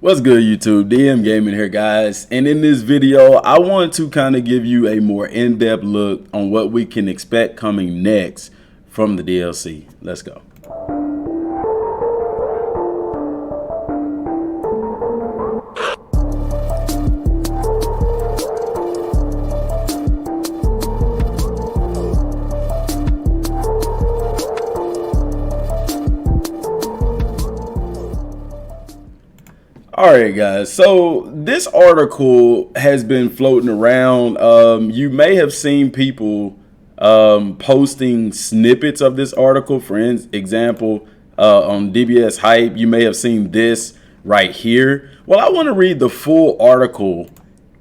What's good, YouTube? Dmgaming here, guys. And in this video, I want to kind of give you a more in-depth look on what we can expect coming next from the DLC. Let's go. Alright guys, so this article has been floating around. You may have seen people posting snippets of this article. For example, on DBS Hype, you may have seen this right here. Well, I want to read the full article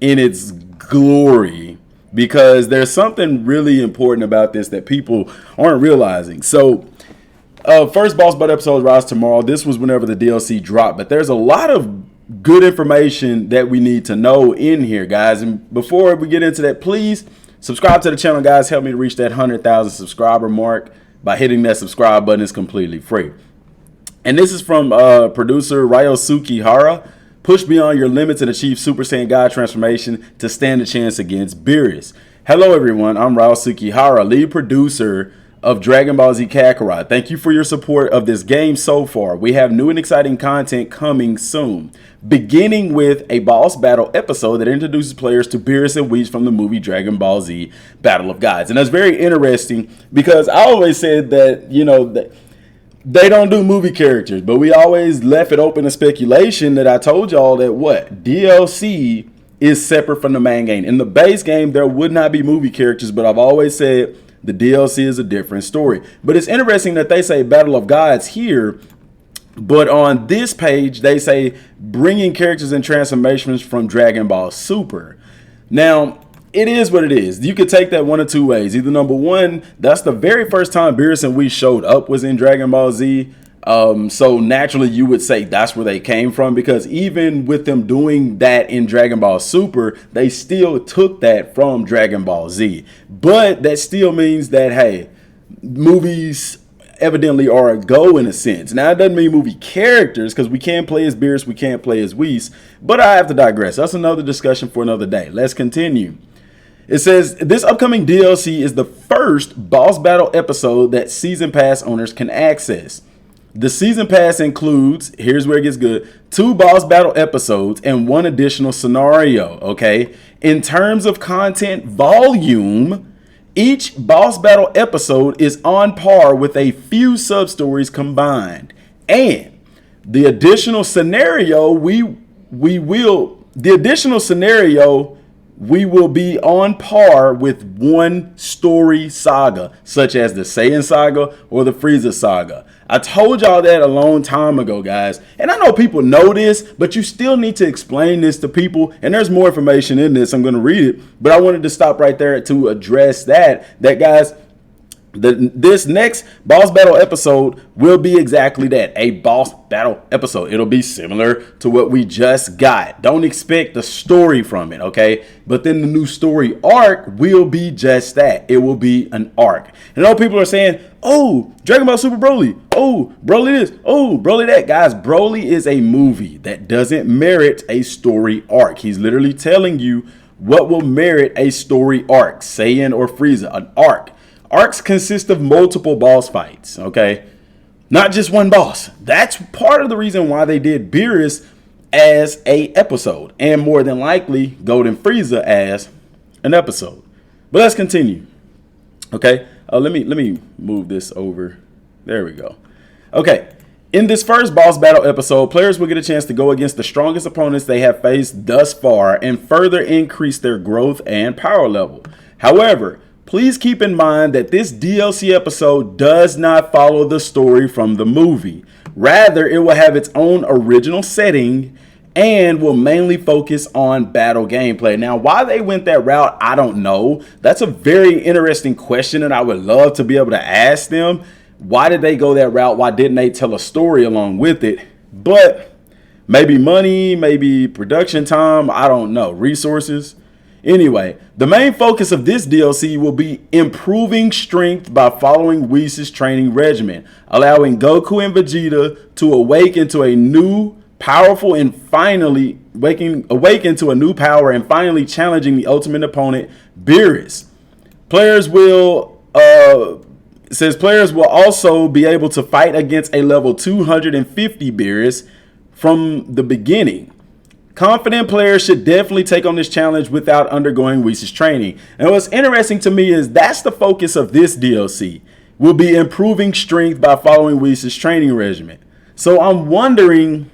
in its glory because there's something really important about this that people aren't realizing. So first boss battle episode rise tomorrow. This was whenever the DLC dropped, but there's a lot of good information that we need to know in here, guys. And before we get into that, please subscribe to the channel, guys. Help me to reach that 100,000 subscriber mark by hitting that subscribe button. It's completely free. And this is from producer Ryosuke Hara. Push beyond your limits and achieve Super Saiyan God transformation to stand a chance against Beerus. Hello everyone, I'm Ryosuke Hara, lead producer of Dragon Ball Z Kakarot. Thank you for your support of this game so far. We have new and exciting content coming soon, beginning with a boss battle episode that introduces players to Beerus and Whis from the movie Dragon Ball Z Battle of Gods. And that's very interesting because I always said that, you know, that they don't do movie characters, but we always left it open to speculation that I told y'all that what DLC is separate from the main game. In the base game, there would not be movie characters, but I've always said the DLC is a different story. But it's interesting that they say Battle of Gods here, but on this page they say bringing characters and transformations from Dragon Ball Super. Now, it is what it is. You could take that one of two ways. Either number one, that's the very first time Beerus and Whis showed up was in Dragon Ball Z. So naturally you would say that's where they came from, because even with them doing that in Dragon Ball Super, they still took that from Dragon Ball Z. But that still means that, hey, movies evidently are a go in a sense. Now, it doesn't mean movie characters, because we can't play as Beerus, we can't play as Whis, but I have to digress. That's another discussion for another day. Let's continue. It says, this upcoming DLC is the first boss battle episode that Season Pass owners can access. The Season Pass includes, here's where it gets good, 2 boss battle episodes and 1 additional scenario, okay? In terms of content volume, each boss battle episode is on par with a few sub-stories combined. And the additional scenario, we will be on par with one story saga, such as the Saiyan saga or the Frieza saga. I told y'all that a long time ago, guys. And I know people know this, but you still need to explain this to people. And there's more information in this. I'm going to read it. But I wanted to stop right there to address that guys, this next boss battle episode will be exactly that, a boss battle episode. It'll be similar to what we just got. Don't expect the story from it, okay? But then the new story arc will be just that. It will be an arc. And all people are saying, oh, Dragon Ball Super Broly. Oh, Broly this. Oh, Broly that. Guys, Broly is a movie that doesn't merit a story arc. He's literally telling you what will merit a story arc. Saiyan or Frieza, an arc. Arcs consist of multiple boss fights, okay? Not just one boss. That's part of the reason why they did Beerus as a episode, and more than likely Golden Frieza as an episode. But let's continue. Okay, let me move this over. There we go. Okay, in this first boss battle episode, players will get a chance to go against the strongest opponents they have faced thus far and further increase their growth and power level. However, please keep in mind that this DLC episode does not follow the story from the movie. Rather, it will have its own original setting and will mainly focus on battle gameplay. Now, why they went that route, I don't know. That's a very interesting question, and I would love to be able to ask them. Why did they go that route? Why didn't they tell a story along with it? But maybe money, maybe production time, I don't know. Resources. Anyway, the main focus of this DLC will be improving strength by following Whis' training regimen, allowing Goku and Vegeta to awaken to a new powerful and finally awaken to a new power and finally challenging the ultimate opponent, Beerus. Players will players will also be able to fight against a level 250 Beerus from the beginning. Confident players should definitely take on this challenge without undergoing Whis' training. And what's interesting to me is that's the focus of this DLC. Will be improving strength by following Whis' training regimen. So I'm wondering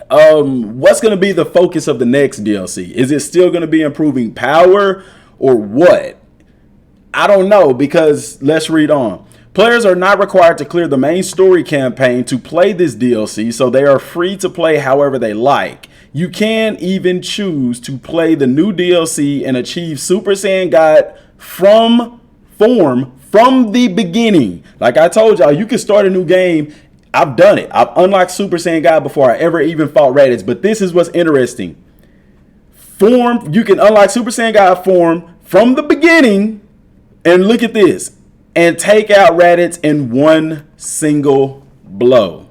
what's going to be the focus of the next DLC. Is it still going to be improving power or what? I don't know, because let's read on. Players are not required to clear the main story campaign to play this DLC, so they are free to play however they like. You can even choose to play the new DLC and achieve Super Saiyan God from the beginning. Like I told y'all, you can start a new game. I've done it. I've unlocked Super Saiyan God before I ever even fought Raditz. But this is what's interesting. You can unlock Super Saiyan God form from the beginning. And look at this. And take out Raditz in one single blow.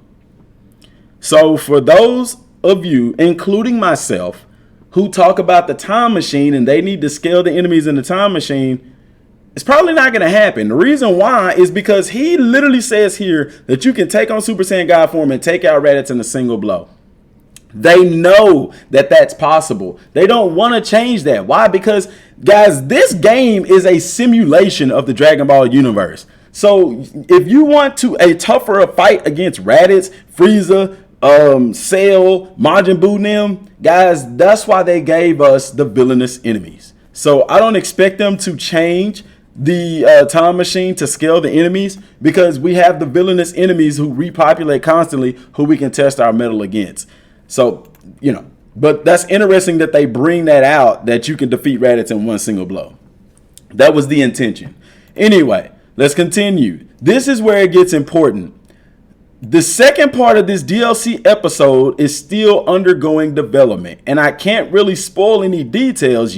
So for those of you, including myself, who talk about the time machine and they need to scale the enemies in the time machine, it's probably not going to happen. The reason why is because he literally says here that you can take on Super Saiyan God form and take out Raditz in a single blow. They know that that's possible. They don't want to change that. Why? Because, guys, this game is a simulation of the Dragon Ball universe. So if you want a tougher fight against Raditz, Frieza, Cell, Majin Buu, them guys, that's why they gave us the villainous enemies. So I don't expect them to change the time machine to scale the enemies, because we have the villainous enemies who repopulate constantly, who we can test our metal against. So, but that's interesting that they bring that out, that you can defeat Raditz in one single blow. That was the intention. Anyway, let's continue. This is where it gets important. The second part of this DLC episode is still undergoing development, and I can't really spoil any details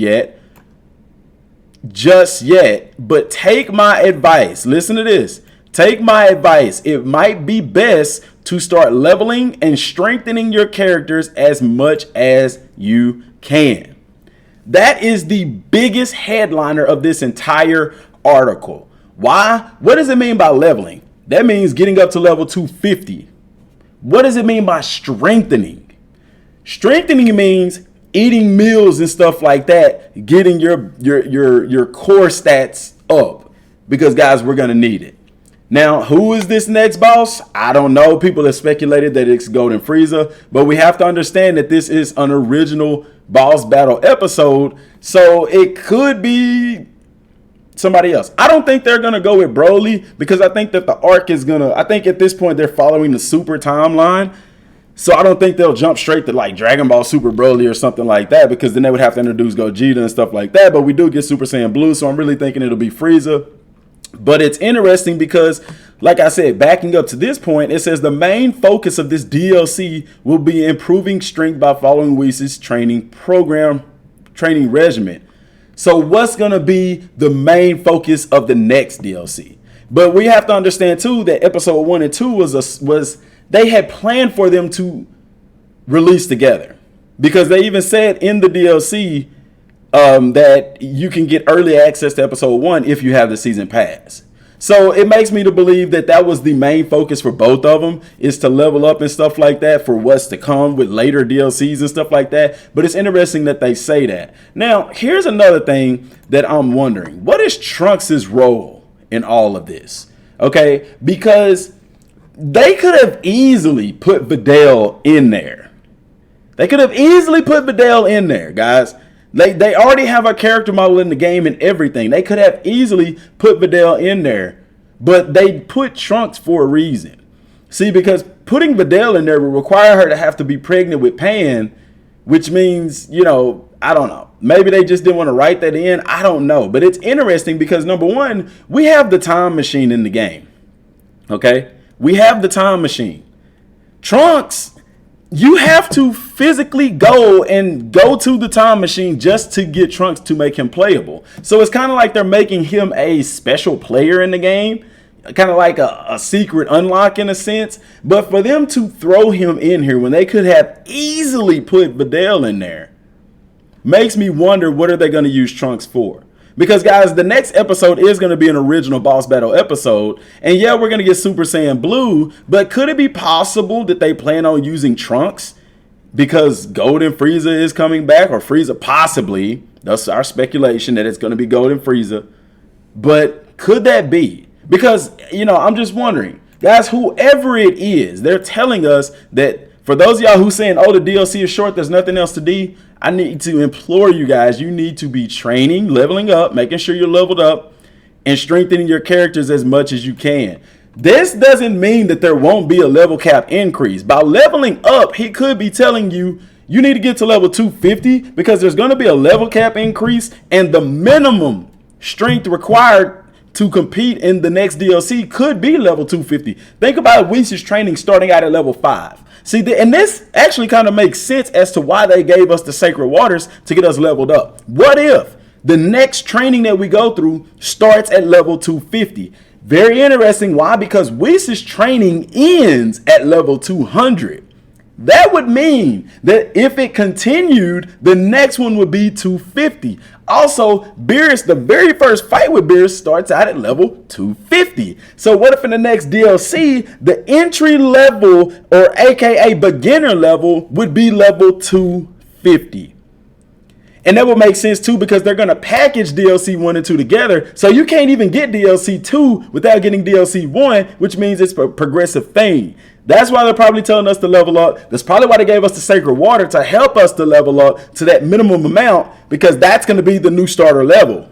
just yet, but take my advice. Listen to this. Take my advice. It might be best to start leveling and strengthening your characters as much as you can. That is the biggest headliner of this entire article. Why? What does it mean by leveling? That means getting up to level 250. What does it mean by strengthening? Strengthening means eating meals and stuff like that, getting your core stats up, because guys, we're gonna need it. Now, who is this next boss? I don't know. People have speculated that it's Golden Frieza, but we have to understand that this is an original boss battle episode, so it could be somebody else. I don't think they're gonna go with Broly, because I think that the arc is I think at this point they're following the Super timeline. So I don't think they'll jump straight to like Dragon Ball Super Broly or something like that, because then they would have to introduce Gogeta and stuff like that. But we do get Super Saiyan Blue, so I'm really thinking it'll be Frieza. But it's interesting because, like I said, backing up to this point, it says the main focus of this DLC will be improving strength by following Whis' training regimen. So what's going to be the main focus of the next DLC? But we have to understand too that episode 1 and 2 was they had planned for them to release together, because they even said in the DLC that you can get early access to episode 1 if you have the season pass. So it makes me to believe that that was the main focus for both of them, is to level up and stuff like that for what's to come with later DLCs and stuff like that. But it's interesting that they say that. Now, here's another thing that I'm wondering. What is Trunks' role in all of this? Okay, because they could have easily put Videl in there. Guys. They already have a character model in the game and everything. They could have easily put Videl in there, but they put Trunks for a reason. See, because putting Videl in there would require her to have to be pregnant with Pan, which means, I don't know. Maybe they just didn't want to write that in. I don't know. But it's interesting because, number one, we have the time machine in the game. Okay? We have the time machine. Trunks, you have to physically go to the time machine just to get Trunks to make him playable. So it's kind of like they're making him a special player in the game. kind of like a secret unlock in a sense. But for them to throw him in here when they could have easily put Videl in there makes me wonder, what are they going to use Trunks for? Because, guys, the next episode is going to be an original boss battle episode. And yeah, we're going to get Super Saiyan Blue. But could it be possible that they plan on using Trunks because Golden Frieza is coming back? Or Frieza possibly. That's our speculation, that it's going to be Golden Frieza. But could that be? Because, you know, I'm just wondering. Guys, whoever it is, they're telling us that, for those of y'all who saying, oh, the DLC is short, there's nothing else to do, I need to implore you guys, you need to be training, leveling up, making sure you're leveled up, and strengthening your characters as much as you can. This doesn't mean that there won't be a level cap increase. By leveling up, he could be telling you, you need to get to level 250 because there's going to be a level cap increase, and the minimum strength required to compete in the next DLC could be level 250. Think about Whis' training starting out at level 5. See, and this actually kind of makes sense as to why they gave us the Sacred Waters to get us leveled up. What if the next training that we go through starts at level 250? Very interesting. Why? Because Whis' training ends at level 200. That would mean that if it continued, the next one would be 250. Also, Beerus, the very first fight with Beerus starts out at level 250. So what if in the next DLC, the entry level, or aka beginner level, would be level 250? And that would make sense too, because they're going to package DLC 1 and 2 together. So you can't even get DLC 2 without getting DLC 1, which means it's a progressive thing. That's why they're probably telling us to level up. That's probably why they gave us the Sacred Water, to help us to level up to that minimum amount, because that's going to be the new starter level.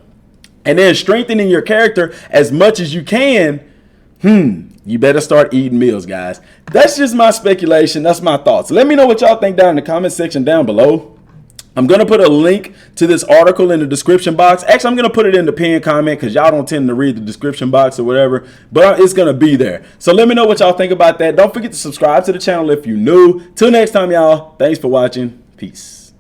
And then strengthening your character as much as you can. You better start eating meals, guys. That's just my speculation. That's my thoughts. Let me know what y'all think down in the comment section down below. I'm going to put a link to this article in the description box. Actually, I'm going to put it in the pinned comment because y'all don't tend to read the description box or whatever. But it's going to be there. So let me know what y'all think about that. Don't forget to subscribe to the channel if you're new. Till next time, y'all. Thanks for watching. Peace.